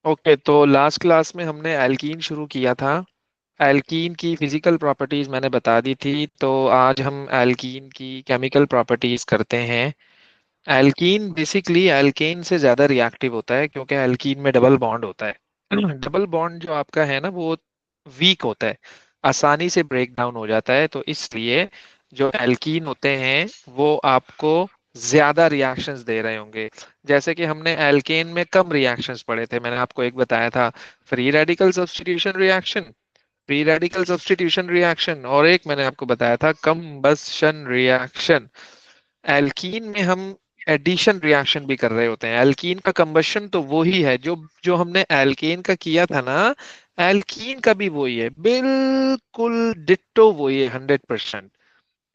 Okay, तो last class में हमने एल्कीन शुरू किया था। एल्कीन की फिजिकल प्रॉपर्टीज मैंने बता दी थी, तो आज हम एल्कीन की केमिकल प्रॉपर्टीज करते हैं। एल्कीन बेसिकली एल्केन से ज्यादा रिएक्टिव होता है क्योंकि एल्कीन में डबल बॉन्ड होता है। डबल बॉन्ड जो आपका है ना, वो वीक होता है, आसानी से ब्रेक डाउन हो जाता है। तो इसलिए जो एल्कीन होते हैं वो आपको ज्यादा रिएक्शंस दे रहे होंगे। जैसे कि हमने एल्केन में कम रिएक्शंस पढ़े थे, मैंने आपको एक बताया था, free radical substitution reaction, free radical substitution reaction, और एक मैंने आपको बताया था कंबशन रिएक्शन। एल्कीन में हम एडिशन रिएक्शन भी कर रहे होते हैं। एल्कीन का कंबशन तो वो ही है जो जो हमने एल्केन का किया था ना, एल्कीन का भी वही है, बिल्कुल डिट्टो वही है, 100%।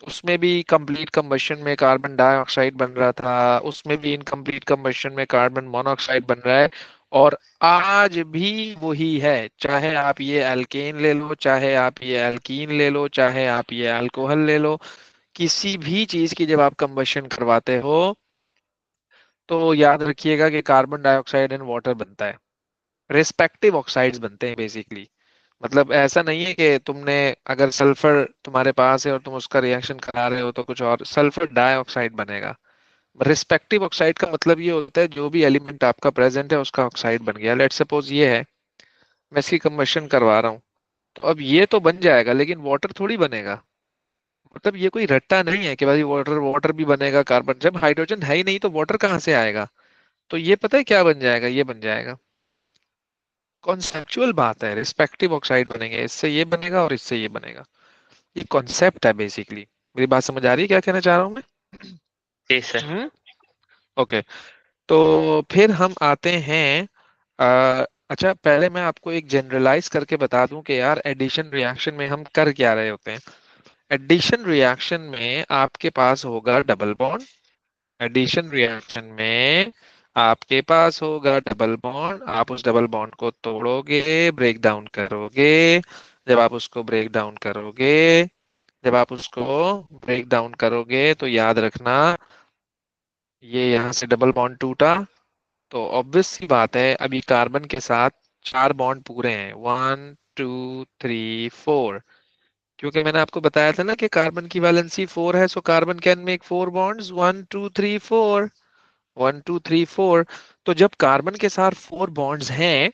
उसमें भी कंप्लीट कंबशन में कार्बन डाइऑक्साइड बन रहा था, उसमें भी इनकम्प्लीट कंबशन में कार्बन मोनोऑक्साइड बन रहा है। और आज भी वही है, चाहे आप ये एल्केन ले लो, चाहे आप ये एल्कीन ले लो, चाहे आप ये अल्कोहल ले लो, किसी भी चीज की जब आप कंबशन करवाते हो तो याद रखिएगा कि कार्बन डाइऑक्साइड एंड वाटर बनता है, रिस्पेक्टिव ऑक्साइड्स बनते हैं बेसिकली। मतलब ऐसा नहीं है कि तुमने, अगर सल्फर तुम्हारे पास है और तुम उसका रिएक्शन करा रहे हो तो कुछ और सल्फर डाइऑक्साइड बनेगा। रिस्पेक्टिव ऑक्साइड का मतलब ये होता है जो भी एलिमेंट आपका प्रेजेंट है उसका ऑक्साइड बन गया। लेट सपोज ये है, मैं इसकी कंबशन करवा रहा हूँ, तो अब ये तो बन जाएगा लेकिन वाटर थोड़ी बनेगा। मतलब ये कोई रट्टा नहीं है कि भाई वाटर वाटर भी बनेगा, कार्बन, जब हाइड्रोजन है ही नहीं तो वाटर कहाँ से आएगा। तो ये पता है क्या बन जाएगा, ये बन जाएगा, कॉन्सेप्चुअल बात है, रिस्पेक्टिव ऑक्साइड बनेंगे, इससे ये बनेगा और इससे ये बनेगा। ये कॉन्सेप्ट है बेसिकली। मेरी बात समझ आ रही है क्या कहना चाह रहा हूँ मैं? जी सर। हम्म। ओके, तो फिर हम आते हैं। अच्छा, पहले मैं आपको एक जनरलाइज करके बता दूं कि यार एडिशन रिएक्शन में हम कर क्या रहे होते हैं। एडिशन रिएक्शन में आपके पास होगा डबल बॉन्ड। एडिशन रिएक्शन में आपके पास होगा डबल बॉन्ड, आप उस डबल बॉन्ड को तोड़ोगे, ब्रेक डाउन करोगे। जब आप उसको ब्रेक डाउन करोगे, जब आप उसको ब्रेक डाउन करोगे तो याद रखना, ये यहाँ से डबल बॉन्ड टूटा, तो ऑब्वियस सी बात है अभी कार्बन के साथ चार बॉन्ड पूरे हैं, 1 2 3 4। क्योंकि मैंने आपको बताया था ना कि कार्बन की वैलेंसी 4 है, so carbon can make 4 bonds, 1 2 3 4, 1 2 3 4। तो जब कार्बन के साथ 4 बॉन्ड्स हैं,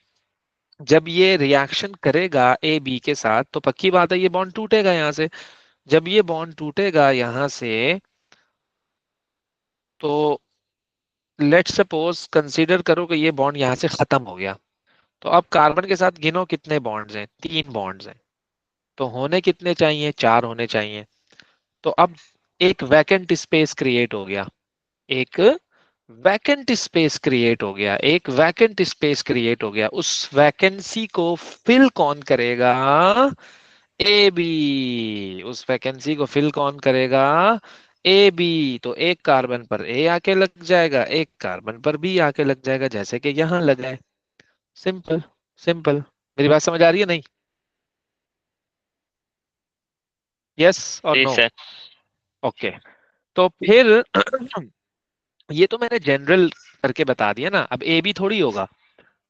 जब ये रिएक्शन करेगा ए बी के साथ तो पक्की बात है ये बॉन्ड टूटेगा यहाँ से। जब ये बॉन्ड टूटेगा यहाँ से, तो लेट्स सपोज कंसीडर करो कि ये बॉन्ड यहाँ से खत्म हो गया। तो अब कार्बन के साथ गिनो कितने बॉन्ड्स हैं, 3 बॉन्ड्स हैं। तो होने कितने चाहिए, 4 होने चाहिए। तो अब एक वैकेंट स्पेस क्रिएट हो गया, एक वैकेंट स्पेस क्रिएट हो गया, एक वैकेंट स्पेस क्रिएट हो गया। उस वैकेंसी को फिल कौन करेगा, ए बी। उस वैकेंसी को फिल कौन करेगा, ए बी। तो एक कार्बन पर ए आके लग जाएगा, एक कार्बन पर बी आके लग जाएगा, जैसे कि यहाँ लगा है। Simple, simple. मेरी बात समझ आ रही है नहीं? यस और जी नो? सर। ओके, तो फिर ये तो मैंने जनरल करके बता दिया ना। अब ए बी थोड़ी होगा,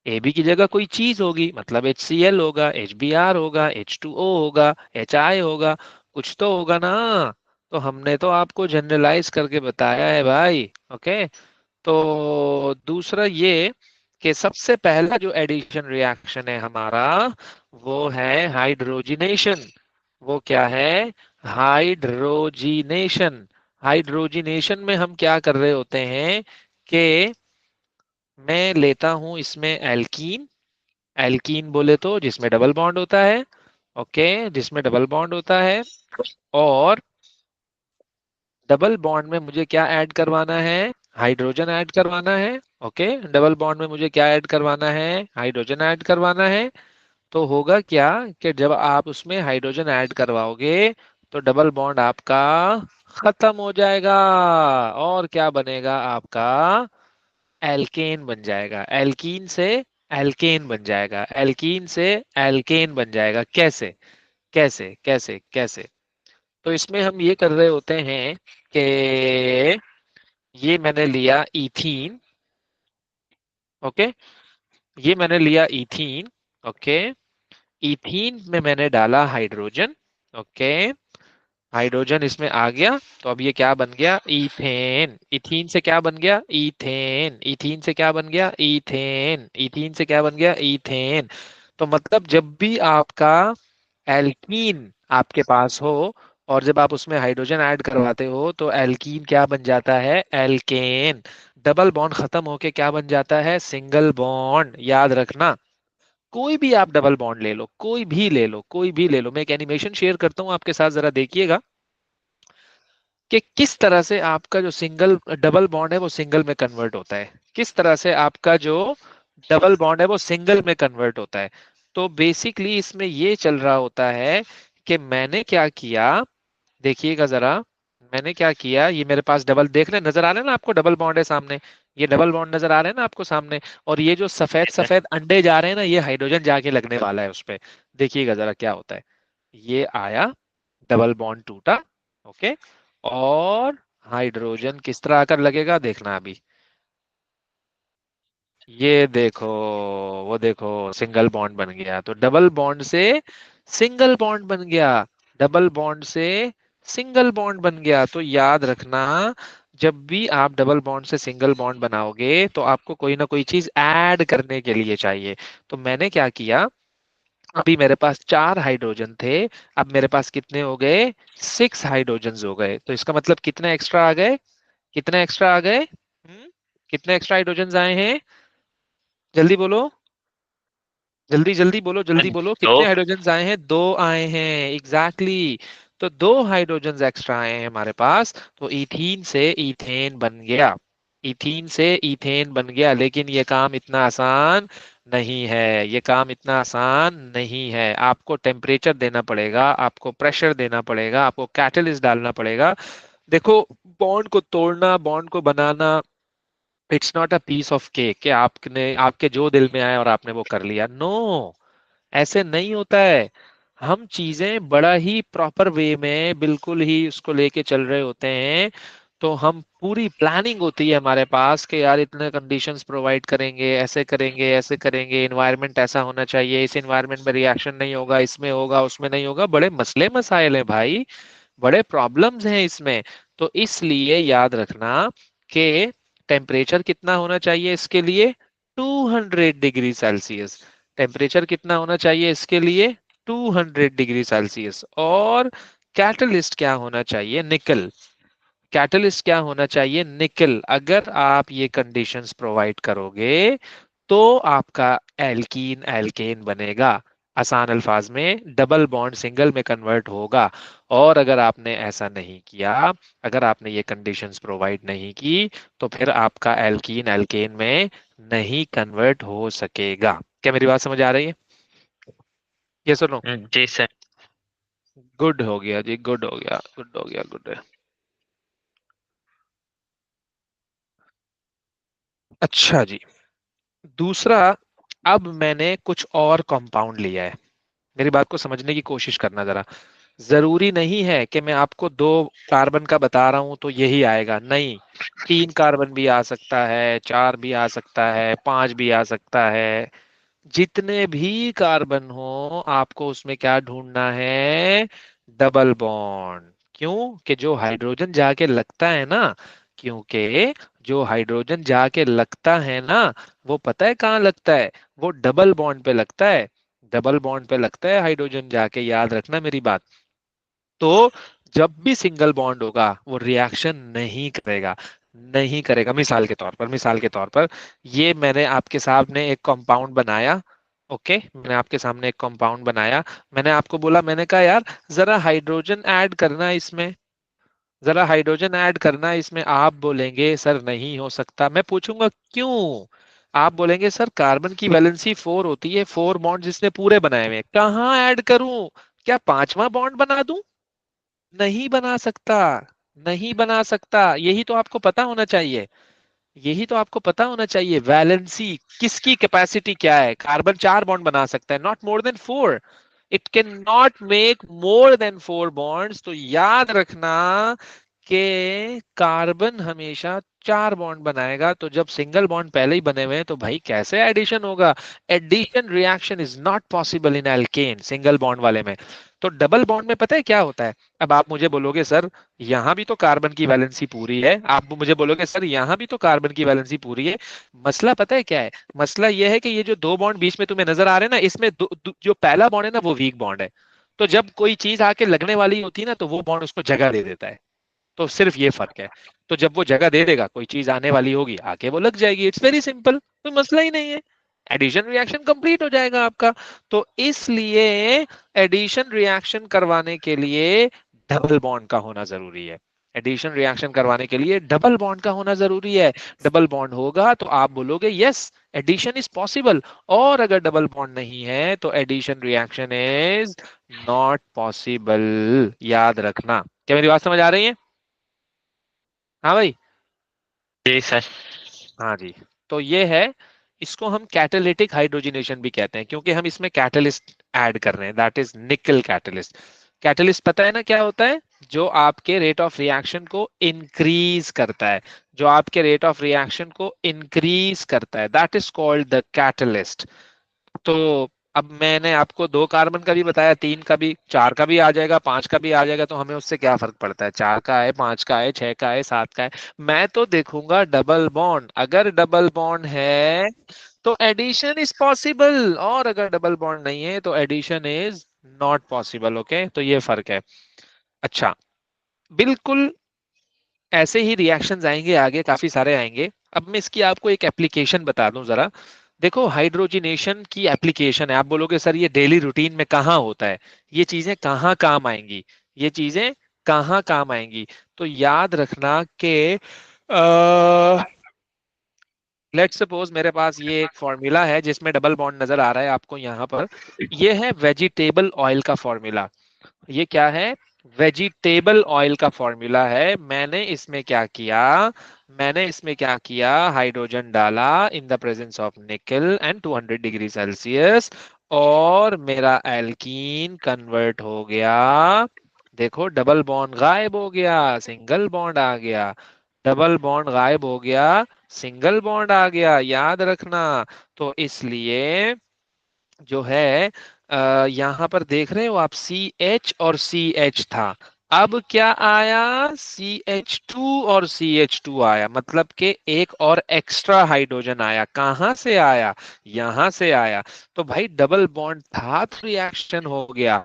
ए बी की जगह कोई चीज होगी, मतलब एच सी एल होगा, एच बी आर होगा, एच टू ओ होगा, एच आई होगा, कुछ तो होगा ना। तो हमने तो आपको जनरलाइज करके बताया है भाई। ओके, तो दूसरा ये कि सबसे पहला जो एडिशन रिएक्शन है हमारा वो है हाइड्रोजिनेशन। वो क्या है, हाइड्रोजिनेशन। हाइड्रोजिनेशन में हम क्या कर रहे होते हैं कि मैं लेता हूं इसमें एल्कीन। एल्कीन बोले तो जिसमें डबल बॉन्ड होता है, ओके, जिसमें डबल बॉन्ड होता है। और डबल बॉन्ड में मुझे क्या ऐड करवाना है, हाइड्रोजन ऐड करवाना है। ओके, डबल बॉन्ड में मुझे क्या ऐड करवाना है, हाइड्रोजन ऐड करवाना है। तो होगा क्या कि जब आप उसमें हाइड्रोजन ऐड करवाओगे तो डबल बॉन्ड आपका खत्म हो जाएगा, और क्या बनेगा आपका, एल्केन बन जाएगा। एल्कीन से एल्केन बन जाएगा, एल्कीन से एल्केन बन जाएगा। कैसे, कैसे, कैसे, कैसे? तो इसमें हम ये कर रहे होते हैं कि ये मैंने लिया इथीन, ओके, ये मैंने लिया इथीन। ओके, इथीन में मैंने डाला हाइड्रोजन। ओके, हाइड्रोजन इसमें आ गया, तो अब ये क्या बन गया, इथेन। इथीन से क्या बन गया, इथेन। इथीन से क्या बन गया, इथेन। इथीन से क्या बन गया, इथेन। तो मतलब जब भी आपका एल्कीन आपके पास हो और जब आप उसमें हाइड्रोजन ऐड करवाते हो तो एल्कीन क्या बन जाता है, एल्केन। डबल बॉन्ड खत्म होके क्या बन जाता है, सिंगल बॉन्ड। याद रखना, कोई भी आप डबल बॉन्ड ले लो, कोई भी ले लो, कोई भी ले लो। मैं एक एनिमेशन शेयर करता हूँ आपके साथ, जरा देखिएगा कि किस तरह से आपका जो सिंगल डबल बॉन्ड है वो सिंगल में कन्वर्ट होता है, किस तरह से आपका जो डबल बॉन्ड है वो सिंगल में कन्वर्ट होता है। तो बेसिकली इसमें ये चल रहा होता है कि मैंने क्या किया, देखिएगा जरा, मैंने क्या किया, ये मेरे पास डबल देख रहे नजर आ रहे हैं ना आपको, डबल बॉन्ड है सामने, ये डबल बॉन्ड नजर आ रहे हैं ना आपको सामने। और ये जो सफेद सर। सफेद अंडे जा रहे हैं ना, ये हाइड्रोजन जाके लगने वाला है उस पे। देखिएगा जरा क्या होता है, ये आया, डबल बॉन्ड टूटा। ओके, और हाइड्रोजन किस तरह आकर लगेगा देखना अभी। ये देखो, वो देखो, सिंगल बॉन्ड बन गया, तो डबल बॉन्ड से सिंगल बॉन्ड बन गया, डबल बॉन्ड से सिंगल बॉन्ड बन गया। तो याद रखना, जब भी आप डबल बॉन्ड से सिंगल बॉन्ड बनाओगे तो आपको कोई ना कोई चीज ऐड करने के लिए चाहिए। तो मैंने क्या किया, अभी मेरे पास 4 हाइड्रोजन थे, अब मेरे पास कितने हो गए, 6 हाइड्रोजन हो गए। तो इसका मतलब कितने एक्स्ट्रा आ गए, कितने एक्स्ट्रा आ गए, कितने एक्स्ट्रा हाइड्रोजन आए हैं, जल्दी बोलो, जल्दी जल्दी बोलो, जल्दी बोलो, तो कितने हाइड्रोजन आए हैं, 2 आए हैं, एग्जैक्टली exactly। तो 2 हाइड्रोजन एक्स्ट्रा आए हैं हमारे पास, तो इथीन से इथेन बन गया, इथीन से इथेन बन गया। लेकिन ये काम इतना आसान नहीं है, ये काम इतना आसान नहीं है। आपको टेम्परेचर देना पड़ेगा, आपको प्रेशर देना पड़ेगा, आपको कैटलिस्ट डालना पड़ेगा। देखो, बॉन्ड को तोड़ना, बॉन्ड को बनाना, it's not a piece of cake कि आपने आपके जो दिल में आया और आपने वो कर लिया। नो, ऐसे नहीं होता है। हम चीजें बड़ा ही प्रॉपर वे में बिल्कुल ही उसको लेके चल रहे होते हैं। तो हम पूरी प्लानिंग होती है हमारे पास कि यार इतने कंडीशंस प्रोवाइड करेंगे, ऐसे करेंगे, ऐसे करेंगे, इन्वायरमेंट ऐसा होना चाहिए, इस इन्वायरमेंट में रिएक्शन नहीं होगा, इसमें होगा, उसमें नहीं होगा। बड़े मसले मसाइल हैं भाई, बड़े प्रॉब्लम्स हैं इसमें। तो इसलिए याद रखना कि टेम्परेचर कितना होना चाहिए इसके लिए, 200 डिग्री सेल्सियस। टेम्परेचर कितना होना चाहिए इसके लिए, 200 डिग्री सेल्सियस। और कैटलिस्ट क्या होना चाहिए, निकल। कैटलिस्ट क्या होना चाहिए, निकल। अगर आप ये कंडीशंस प्रोवाइड करोगे तो आपका एल्कीन एल्केन बनेगा, आसान अल्फाज में डबल बॉन्ड सिंगल में कन्वर्ट होगा। और अगर आपने ऐसा नहीं किया, अगर आपने ये कंडीशंस प्रोवाइड नहीं की, तो फिर आपका एल्कीन एल्केन में नहीं कन्वर्ट हो सकेगा। क्या मेरी बात समझ आ रही है, ये सुनो। जी सर। गुड हो गया जी, गुड हो गया, गुड हो गया, गुड है। अच्छा जी, दूसरा, अब मैंने कुछ और कंपाउंड लिया है। मेरी बात को समझने की कोशिश करना जरा। जरूरी नहीं है कि मैं आपको 2 कार्बन का बता रहा हूं तो यही आएगा, नहीं। 3 कार्बन भी आ सकता है, 4 भी आ सकता है, 5 भी आ सकता है। जितने भी कार्बन हो आपको उसमें क्या ढूंढना है, डबल बॉन्ड। क्यों कि जो हाइड्रोजन जाके लगता है ना, क्योंकि जो हाइड्रोजन जाके लगता है ना, वो पता है कहाँ लगता है, वो डबल बॉन्ड पे लगता है। डबल बॉन्ड पे लगता है हाइड्रोजन जाके, याद रखना मेरी बात। तो जब भी सिंगल बॉन्ड होगा वो रिएक्शन नहीं करेगा, नहीं करेगा। मिसाल के तौर पर, मिसाल के तौर पर, ये मैंने आपके सामने एक कंपाउंड बनाया। ओके, मैंने आपके सामने एक कंपाउंड बनाया, मैंने आपको बोला, मैंने कहा यार जरा हाइड्रोजन ऐड करना इसमें, जरा हाइड्रोजन ऐड करना इसमें। आप बोलेंगे सर नहीं हो सकता, मैं पूछूंगा क्यों। आप बोलेंगे सर कार्बन की वैलेंसी 4 होती है, 4 बॉन्ड जिसने पूरे बनाए हुए हैं, कहाँ ऐड करूं, क्या 5वां बॉन्ड बना दूं, नहीं बना सकता, नहीं बना सकता। यही तो आपको पता होना चाहिए, यही तो आपको पता होना चाहिए, वैलेंसी किसकी कैपेसिटी क्या है। कार्बन 4 बॉन्ड बना सकता है, not more than 4। It can not make more than 4 bonds. तो याद रखना कि कार्बन हमेशा 4 बॉन्ड बनाएगा, तो जब सिंगल बॉन्ड पहले ही बने हुए हैं तो भाई कैसे एडिशन होगा? Addition reaction is not possible in alkane, single bond वाले में। तो डबल बॉन्ड में पता है क्या होता है? अब आप मुझे बोलोगे सर यहां भी तो कार्बन की वैलेंसी पूरी है, आप मुझे बोलोगे सर यहां भी तो कार्बन की वैलेंसी पूरी है। मसला पता है क्या है? मसला यह है कि ये जो 2 बॉन्ड बीच में तुम्हें नजर आ रहे हैं ना, इसमें जो पहला बॉन्ड है ना वो वीक बॉन्ड है। तो जब कोई चीज आके लगने वाली होती है ना तो वो बॉन्ड उसको जगह दे देता है। तो सिर्फ ये फर्क है। तो जब वो जगह दे देगा, कोई चीज आने वाली होगी, आके वो लग जाएगी। इट्स वेरी सिंपल, कोई मसला ही नहीं है। एडिशन रिएक्शन कंप्लीट हो जाएगा आपका। तो इसलिए एडिशन रिएक्शन करवाने के लिए डबल बॉन्ड का होना जरूरी है। एडिशन रिएक्शन करवाने के लिए डबल बॉन्ड का होना जरूरी है। डबल बॉन्ड होगा तो आप बोलोगे यस एडिशन इज पॉसिबल। और अगर डबल बॉन्ड नहीं है तो addition reaction is not possible. याद रखना। क्या मेरी बात समझ आ रही है? हाँ भाई। जी सर। हाँ जी। तो ये है, इसको हम कैटालिटिक हाइड्रोजनेशन भी कहते हैं क्योंकि हम इसमें कैटलिस्ट ऐड कर रहे हैं, दैट इज निकल कैटलिस्ट। कैटलिस्ट पता है ना क्या होता है? जो आपके रेट ऑफ रिएक्शन को इंक्रीज करता है, जो आपके रेट ऑफ रिएक्शन को इंक्रीज करता है, that is called the catalyst. तो अब मैंने आपको 2 कार्बन का भी बताया, 3 का भी, 4 का भी आ जाएगा, 5 का भी आ जाएगा, तो हमें उससे क्या फर्क पड़ता है? 4 का है, 5 का है, 6 का है, 7 का है। मैं तो देखूंगा डबल बॉन्ड। अगर डबल बॉन्ड है तो एडिशन इज पॉसिबल, और अगर डबल बॉन्ड नहीं है तो addition is not possible. Okay, तो ये फर्क है। अच्छा, बिल्कुल ऐसे ही रिएक्शंस आएंगे आगे, काफी सारे आएंगे। अब मैं इसकी आपको एक एप्लीकेशन बता दूं जरा। देखो हाइड्रोजनेशन की एप्लीकेशन है। आप बोलोगे सर ये डेली रूटीन में कहाँ होता है, ये चीजें कहाँ काम आएंगी, ये चीजें कहाँ काम आएंगी? तो याद रखना कि लेट्स सपोज मेरे पास ये एक फॉर्मूला है जिसमें डबल बॉन्ड नजर आ रहा है आपको यहाँ पर। ये है वेजिटेबल ऑयल का फॉर्मूला। ये क्या है? वेजिटेबल ऑयल का फॉर्मूला है। मैंने इसमें क्या किया, हाइड्रोजन डाला इन द प्रेजेंस ऑफ निकल एंड 200 डिग्री सेल्सियस, और मेरा एल्कीन कन्वर्ट हो गया। देखो डबल बॉन्ड गायब हो गया, सिंगल बॉन्ड आ गया। डबल बॉन्ड गायब हो गया, सिंगल बॉन्ड आ गया। याद रखना। तो इसलिए जो है यहाँ पर देख रहे हो आप, सी एच और सी एच था। अब क्या आया? CH2 और CH2 आया, मतलब कि एक और एक्स्ट्रा हाइड्रोजन आया। कहाँ से आया? यहाँ से आया। तो भाई डबल बॉन्ड था तो रिएक्शन हो गया,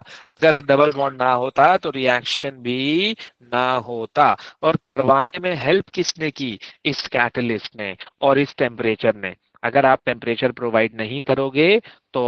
अगर डबल बॉन्ड ना होता तो रिएक्शन भी ना होता। और करवाने में हेल्प किसने की? इस कैटलिस्ट ने और इस टेम्परेचर ने। अगर आप टेम्परेचर प्रोवाइड नहीं करोगे तो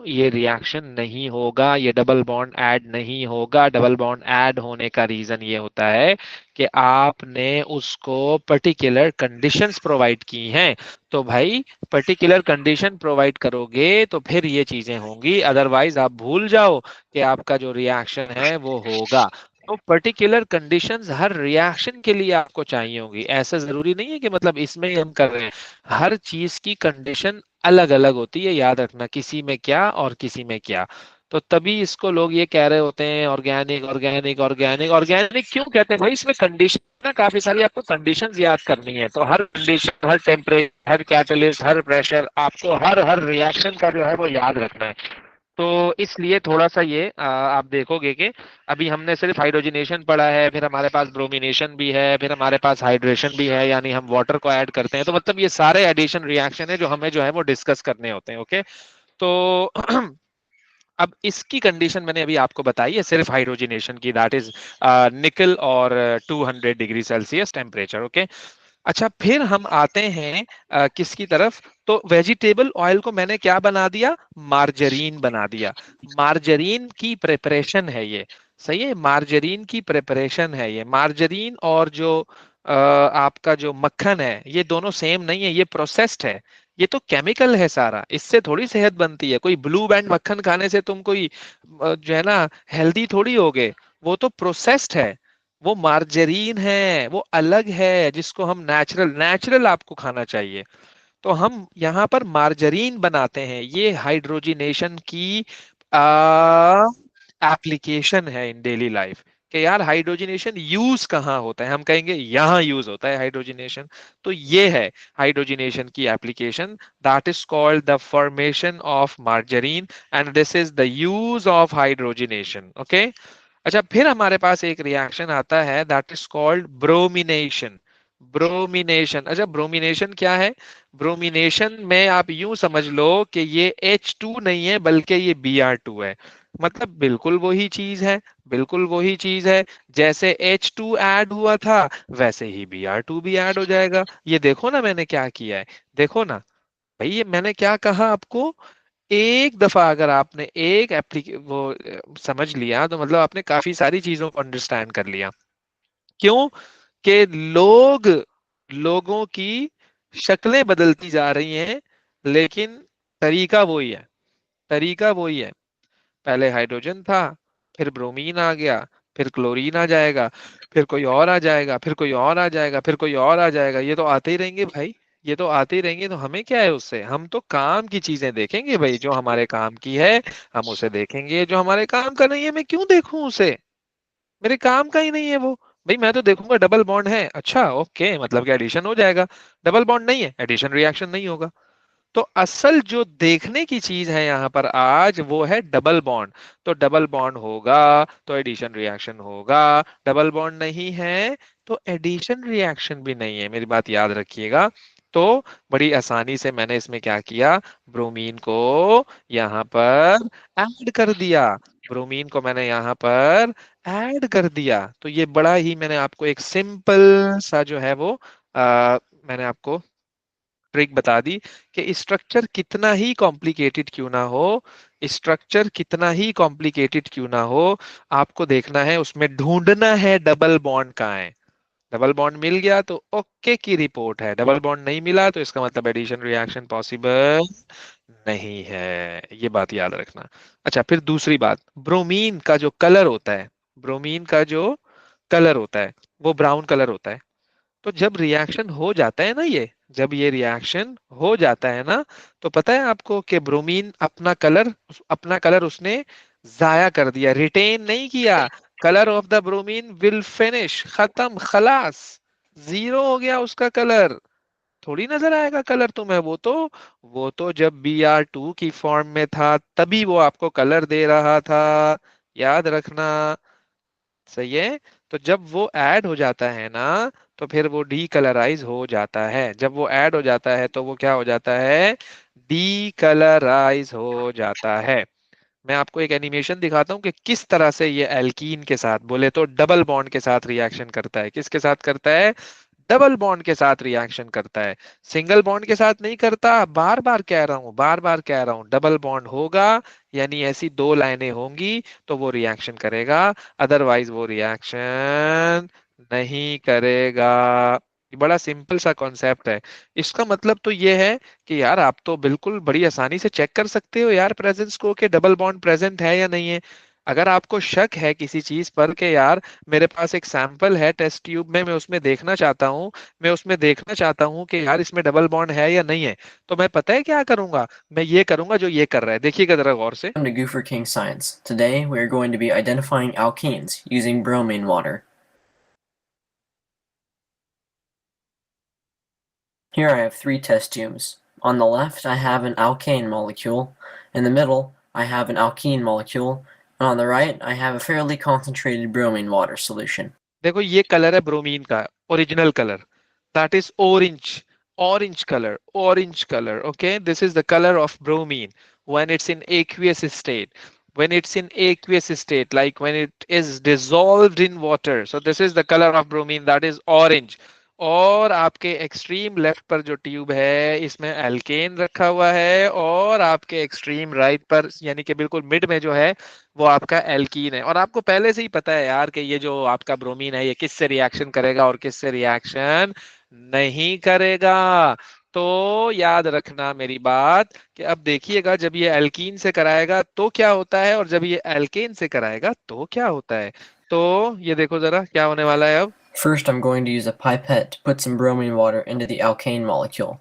ये रिएक्शन नहीं होगा, ये डबल बॉन्ड ऐड नहीं होगा। डबल बॉन्ड ऐड होने का रीजन ये होता है कि आपने उसको पर्टिकुलर कंडीशंस प्रोवाइड की हैं। तो भाई पर्टिकुलर कंडीशन प्रोवाइड करोगे तो फिर ये चीजें होंगी, अदरवाइज आप भूल जाओ कि आपका जो रिएक्शन है वो होगा। तो पर्टिकुलर कंडीशंस हर रिएक्शन के लिए आपको चाहिए होगी। ऐसा जरूरी नहीं है कि मतलब इसमें ही हम कर रहे हैं। हर चीज की कंडीशन अलग अलग होती है, याद रखना, किसी में क्या और किसी में क्या। तो तभी इसको लोग ये कह रहे होते हैं ऑर्गेनिक ऑर्गेनिक ऑर्गेनिक ऑर्गेनिक। क्यों कहते हैं भाई? इसमें कंडीशन ना काफी सारी, आपको कंडीशंस याद करनी है। तो हर कंडीशन, हर टेम्परेचर, हर कैटलिस्ट, हर प्रेशर, आपको हर हर रिएक्शन का जो है वो याद रखना है। तो इसलिए थोड़ा सा ये आप देखोगे कि अभी हमने सिर्फ हाइड्रोजनेशन पढ़ा है, फिर हमारे पास ब्रोमिनेशन भी है, फिर हमारे पास हाइड्रेशन भी है, यानी हम वाटर को ऐड करते हैं। तो मतलब ये सारे एडिशन रिएक्शन है जो हमें जो है वो डिस्कस करने होते हैं। ओके, तो अब इसकी कंडीशन मैंने अभी आपको बताई है सिर्फ हाइड्रोजनेशन की, दैट इज निकल और 200 डिग्री सेल्सियस टेम्परेचर। ओके। अच्छा, फिर हम आते हैं किसकी तरफ? तो वेजिटेबल ऑयल को मैंने क्या बना दिया? मार्जरीन बना दिया। मार्जरीन की प्रिपरेशन है ये। सही है, मार्जरीन की प्रिपरेशन है ये। मार्जरीन और जो आपका जो मक्खन है, ये दोनों सेम नहीं है, ये प्रोसेस्ड है। ये तो केमिकल है सारा, इससे थोड़ी सेहत बनती है। कोई ब्लू बैंड मक्खन खाने से तुम कोई जो है ना हेल्दी थोड़ी होगे। वो तो प्रोसेस्ड है, वो मार्जरीन है, वो अलग है, जिसको हम नेचुरल नेचुरल आपको खाना चाहिए। तो हम यहाँ पर मार्जरीन बनाते हैं। ये हाइड्रोजिनेशन की एप्लीकेशन है इन डेली लाइफ। कि यार हाइड्रोजनेशन यूज कहाँ होता है, हम कहेंगे यहाँ यूज होता है हाइड्रोजनेशन। तो ये है हाइड्रोजनेशन की application, that is called the formation of margarine and this is the use of hydrogenation. Okay. अच्छा, फिर हमारे पास एक रिएक्शन आता है that is called bromination. Bromination, अच्छा ब्रोमिनेशन क्या है? ब्रोमिनेशन में आप यूं समझ लो कि ये H2 नहीं है बल्कि ये Br2 है। मतलब बिल्कुल वही चीज है, बिल्कुल वही चीज है। जैसे H2 ऐड हुआ था वैसे ही Br2 भी ऐड हो जाएगा। ये देखो ना मैंने क्या किया है, देखो ना भाई, ये मैंने क्या कहा आपको। एक दफा अगर आपने एक समझ लिया तो मतलब आपने काफी सारी चीजों को अंडरस्टैंड कर लिया। क्यों? कि लोगों की शक्लें बदलती जा रही हैं, लेकिन तरीका वही है, तरीका वही है। पहले हाइड्रोजन था, फिर ब्रोमीन आ गया, फिर क्लोरीन आ जाएगा, फिर कोई और आ जाएगा, फिर कोई और आ जाएगा, फिर कोई और आ जाएगा। ये तो आते ही रहेंगे भाई, ये तो आते ही रहेंगे। तो हमें क्या है उससे, हम तो काम की चीजें देखेंगे भाई, जो हमारे काम की है हम उसे देखेंगे। जो हमारे काम का नहीं है मैं क्यों देखूं उसे, मेरे काम का ही नहीं है वो। भाई मैं तो देखूंगा डबल बॉन्ड है, अच्छा ओके, मतलब कि एडिशन हो जाएगा। डबल बॉन्ड नहीं है, एडिशन रिएक्शन नहीं होगा। तो असल जो देखने की चीज है यहाँ पर आज वो है डबल बॉन्ड। तो डबल बॉन्ड होगा तो एडिशन रिएक्शन होगा, डबल बॉन्ड नहीं है तो एडिशन रिएक्शन भी नहीं है, मेरी बात याद रखिएगा। तो बड़ी आसानी से मैंने इसमें क्या किया, ब्रोमीन को यहाँ पर ऐड कर दिया, ब्रोमीन को मैंने यहाँ पर ऐड कर दिया। तो ये बड़ा ही मैंने आपको एक सिंपल सा जो है वो मैंने आपको ट्रिक बता दी कि स्ट्रक्चर कितना ही कॉम्प्लिकेटेड क्यों ना हो, स्ट्रक्चर कितना ही कॉम्प्लिकेटेड क्यों ना हो, आपको देखना है उसमें ढूंढना है डबल बॉन्ड कहाँ है। डबल बॉन्ड मिल गया तो ओके की रिपोर्ट है, डबल बॉन्ड नहीं मिला तो इसका मतलब एडिशन रिएक्शन पॉसिबल नहीं है, ये बात याद रखना। अच्छा, फिर दूसरी बात, ब्रोमीन का जो कलर होता है, ब्रोमीन का जो कलर होता है वो ब्राउन कलर होता है। तो जब रिएक्शन हो जाता है ना, ये जब ये रिएक्शन हो जाता है ना, तो पता है आपको कि ब्रोमीन अपना कलर उसने जाया कर दिया, रिटेन नहीं किया। Colour of the bromine will finish, खत्म, खलास, जीरो हो गया उसका कलर। थोड़ी नजर आएगा कलर तुम्हें, वो तो जब Br2 की फॉर्म में था तभी वो आपको कलर दे रहा था, याद रखना। सही है। तो जब वो ऐड हो जाता है ना तो फिर वो डी कलराइज हो जाता है, जब वो ऐड हो जाता है तो वो क्या हो जाता है, डी कलराइज हो जाता है। मैं आपको एक एनिमेशन दिखाता हूँ कि किस तरह से ये एल्कीन के साथ, बोले तो डबल बॉन्ड के साथ रिएक्शन करता है। किसके साथ करता है? डबल बॉन्ड के साथ रिएक्शन करता है, सिंगल बॉन्ड के साथ नहीं करता। बार बार कह रहा हूं, बार बार कह रहा हूं, डबल बॉन्ड होगा यानी ऐसी दो लाइनें होंगी तो वो रिएक्शन करेगा, अदरवाइज वो रिएक्शन नहीं करेगा। ये बड़ा सिंपल सा कॉन्सेप्ट है। इसका मतलब तो ये है कि यार आप तो बिल्कुल बड़ी आसानी से चेक कर सकते हो यार प्रेजेंस को, कि डबल बॉन्ड प्रेजेंट है या नहीं है। अगर आपको शक है किसी चीज पर कि यार मेरे पास एक सैंपल है टेस्ट ट्यूब में, मैं उसमें देखना चाहता हूँ कि यार इसमें डबल बॉन्ड है या नहीं है, तो मैं पता है क्या करूंगा, मैं ये करूंगा जो ये कर रहा है, देखिएगा जरा गौर से। Welcome to Goofer King Science. Today we are going to be identifying alkenes using bromine water. Here I have three test tubes. On the left I have an alkane molecule, in the middle I have an alkene molecule, and on the right I have a fairly concentrated bromine water solution. देखो ये colour है bromine का, original colour, that is orange, orange colour, orange colour. Okay, this is the colour of bromine when it's in aqueous state, when it's in aqueous state, like when it is dissolved in water. So this is the color of bromine, that is orange. और आपके extreme left पर जो tube है इसमें alkene रखा हुआ है, और आपके एक्सट्रीम राइट पर यानी कि बिल्कुल मिड में जो है वो आपका एल्कीन है। और आपको पहले से ही पता है यार कि ये जो आपका ब्रोमीन है ये किससे रिएक्शन करेगा और किससे रिएक्शन नहीं करेगा। तो याद रखना मेरी बात कि अब देखिएगा जब ये एल्कीन से कराएगा तो क्या होता है, और जब ये एल्केन से कराएगा तो क्या होता है। तो ये देखो जरा क्या होने वाला है अब। First I'm going to use a pipette to put some bromine water into the alkane molecule.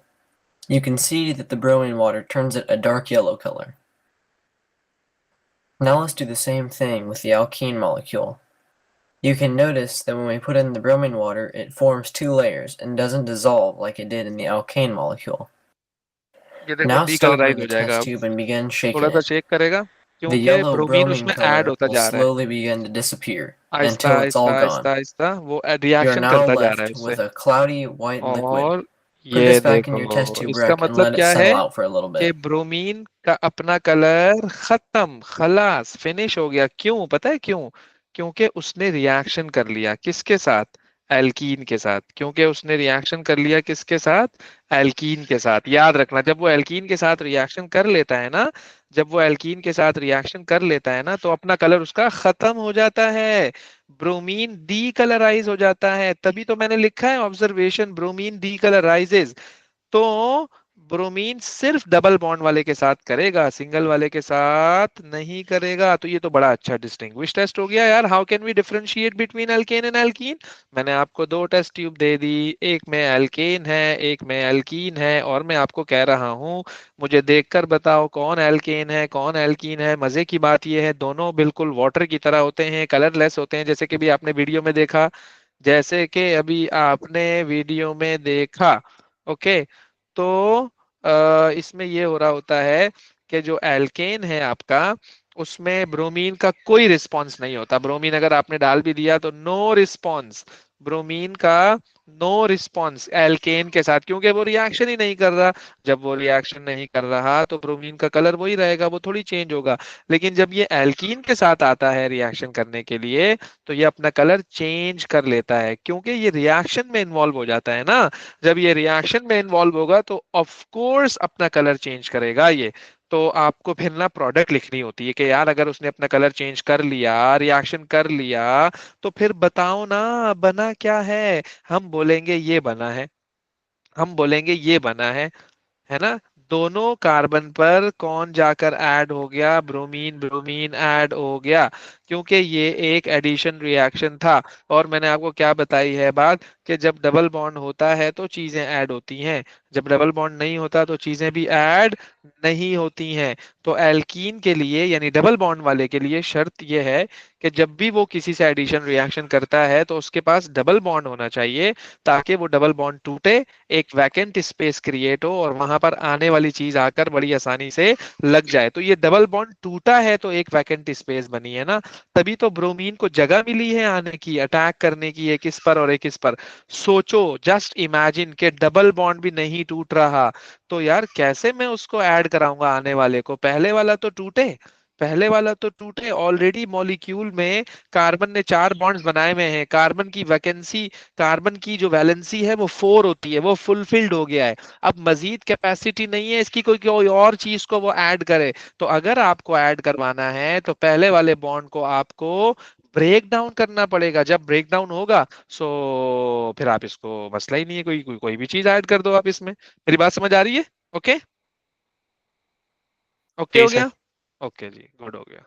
You can see that the bromine water turns it a dark yellow color. Now let's do the same thing with the alkene molecule. You can notice that when we put in the bromine water, it forms two layers and doesn't dissolve like it did in the alkane molecule. ये देखो Now stop decolourise in हो the जाएगा test अब। tube and begin थोड़ा shaking सा it. Shake करेगा The क्योंकि yellow bromine bromine उसमें ऐड color होता will जा रहा है। slowly begin to disappear आहिस्ता until it's आहिस्ता all आहिस्ता gone. आहिस्ता वो You are रिएक्शन now करता जा रहा है left उससे। with a cloudy white liquid. और Put ये this back in your test देखो tube इसका wreck and मतलब let it क्या है settle out for a little कि bit. ब्रोमीन का अपना कलर खत्म, खलास, फिनिश हो गया। क्यों पता है क्यों? क्योंकि उसने रिएक्शन कर लिया किसके साथ? एल्कीन के साथ। क्योंकि उसने रिएक्शन कर लिया किसके साथ? एल्कीन के साथ। याद रखना, जब वो एल्कीन के साथ रिएक्शन कर लेता है ना, जब वो एल्कीन के साथ रिएक्शन कर लेता है ना, तो अपना कलर उसका खत्म हो जाता है। ब्रोमीन डी कलराइज हो जाता है। तभी तो मैंने लिखा है ऑब्जर्वेशन, ब्रोमीन डी कलराइजेज। तो ब्रोमीन सिर्फ डबल बॉन्ड वाले के साथ करेगा, सिंगल वाले के साथ नहीं करेगा। तो ये तो बड़ा अच्छा डिस्टिंग्विश टेस्ट हो गया यार। How can we differentiate between alkane and alkene? मैंने आपको दो टेस्ट ट्यूब दे दी, एक में एल्केन है, एक में एल्कीन है, और मैं आपको कह रहा हूं मुझे देखकर बताओ कौन एल्केन है कौन एल्कीन है। मजे की बात यह है दोनों बिल्कुल वाटर की तरह होते हैं, कलरलेस होते हैं, जैसे कि भी आपने वीडियो में देखा, जैसे कि अभी आपने वीडियो में देखा। ओके। तो इसमें ये हो रहा होता है कि जो एल्केन है आपका, उसमें ब्रोमीन का कोई रिस्पॉन्स नहीं होता। ब्रोमीन अगर आपने डाल भी दिया तो नो रिस्पॉन्स, ब्रोमीन का नो रिस्पॉन्स एल्केन के साथ, क्योंकि वो रिएक्शन ही नहीं कर रहा। जब वो रिएक्शन नहीं कर रहा तो ब्रोमीन का कलर वही रहेगा, वो थोड़ी चेंज होगा। लेकिन जब ये एल्कीन के साथ आता है रिएक्शन करने के लिए, तो ये अपना कलर चेंज कर लेता है, क्योंकि ये रिएक्शन में इन्वॉल्व हो जाता है ना। जब ये रिएक्शन में इन्वॉल्व होगा तो ऑफ कोर्स अपना कलर चेंज करेगा ये। तो आपको फिर ना प्रोडक्ट लिखनी होती है कि यार अगर उसने अपना कलर चेंज कर लिया, रिएक्शन कर लिया, तो फिर बताओ ना बना क्या है। हम बोलेंगे ये बना है, हम बोलेंगे ये बना है ना। दोनों कार्बन पर कौन जाकर ऐड हो गया? ब्रोमीन, ब्रोमीन ऐड हो गया, क्योंकि ये एक एडिशन रिएक्शन था। और मैंने आपको क्या बताई है बात, कि जब डबल बॉन्ड होता है तो चीजें ऐड होती हैं, जब डबल बॉन्ड नहीं होता तो चीजें भी ऐड नहीं होती हैं। तो एल्कीन के लिए यानी डबल बॉन्ड वाले के लिए शर्त यह है कि जब भी वो किसी से एडिशन रिएक्शन करता है तो उसके पास डबल बॉन्ड होना चाहिए, ताकि वो डबल बॉन्ड टूटे, एक वैकेंट स्पेस क्रिएट हो और वहां पर आने वाली चीज आकर बड़ी आसानी से लग जाए। तो ये डबल बॉन्ड टूटा है तो एक वैकेंट स्पेस बनी है ना, तभी तो ब्रोमीन को जगह मिली है आने की, अटैक करने की, एक इस पर और एक इस पर। सोचो, जस्ट इमेजिन के डबल बॉन्ड भी नहीं टूट रहा, तो यार कैसे मैं उसको ऐड कराऊंगा आने वाले को? पहले वाला तो टूटे, पहले वाला तो टूटे। ऑलरेडी मॉलिक्यूल में कार्बन ने चार बॉन्ड्स बनाए हुए हैं, कार्बन की वैकेंसी, कार्बन की जो वैलेंसी है वो 4 होती है, वो फुलफिल्ड हो गया है। अब मजीद कैपेसिटी नहीं है इसकी, कोई कोई और चीज को वो ऐड करे। तो अगर आपको ऐड करवाना है तो पहले वाले बॉन्ड को आपको ब्रेक डाउन करना पड़ेगा। जब ब्रेक डाउन होगा सो फिर आप इसको, मसला ही नहीं है, कोई भी चीज ऐड कर दो आप इसमें। मेरी बात समझ आ रही है? ओके, ओके जी हो सर। गया। ओके जी, गुड हो गया।